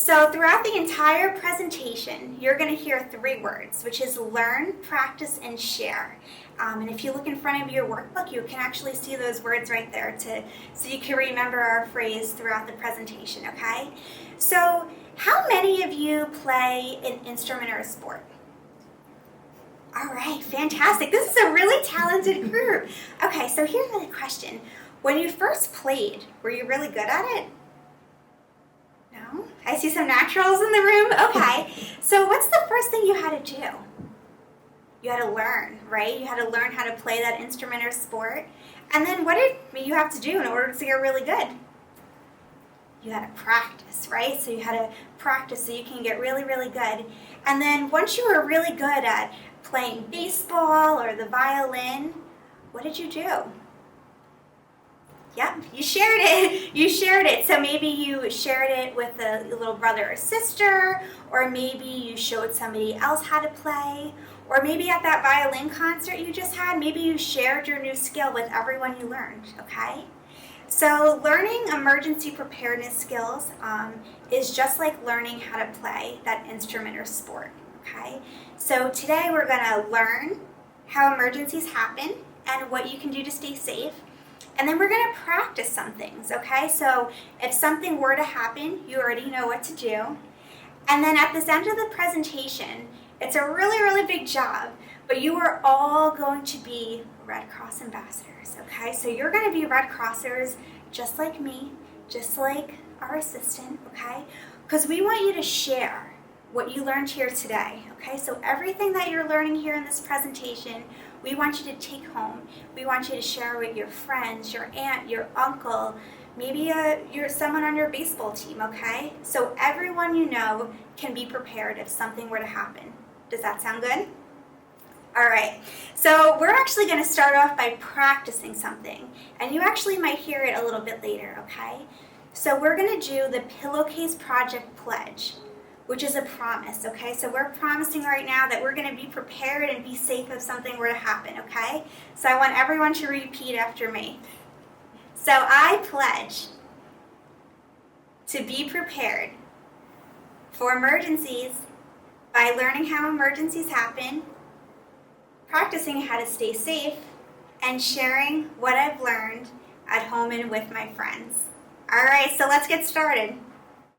So throughout the entire presentation, you're going to hear 3 words, which is learn, practice, and share. And if you look in front of your workbook, you can actually see those words right there so you can remember our phrase throughout the presentation, okay? So how many of you play an instrument or a sport? All right, fantastic. This is a really talented group. Okay, so here's the question. When you first played, were you really good at it? No? I see some naturals in the room. Okay, so what's the first thing you had to do? You had to learn, right? You had to learn how to play that instrument or sport. And then what did you have to do in order to get really good? You had to practice, right? So you had to practice so you can get really, really good. And then once you were really good at playing baseball or the violin, what did you do? Yep, you shared it. You shared it. So maybe you shared it with a little brother or sister, or maybe you showed somebody else how to play, or maybe at that violin concert you just had, maybe you shared your new skill with everyone you learned, okay? So learning emergency preparedness skills is just like learning how to play that instrument or sport, okay? So today we're going to learn how emergencies happen and what you can do to stay safe. And then we're going to practice some things, okay? So if something were to happen, you already know what to do. And then at the end of the presentation, it's a really, really big job, but you are all going to be Red Cross ambassadors, okay? So you're going to be Red Crossers just like me, just like our assistant, okay? Because we want you to share what you learned here today, okay? So everything that you're learning here in this presentation, we want you to take home. We want you to share with your friends, your aunt, your uncle, maybe you're someone on your baseball team, okay? So everyone you know can be prepared if something were to happen. Does that sound good? All right, so we're actually going to start off by practicing something, and you actually might hear it a little bit later, okay? So we're going to do the Pillowcase Project Pledge, which is a promise, okay? So we're promising right now that we're going to be prepared and be safe if something were to happen, okay? So I want everyone to repeat after me. So I pledge to be prepared for emergencies by learning how emergencies happen, practicing how to stay safe, and sharing what I've learned at home and with my friends. All right, so let's get started.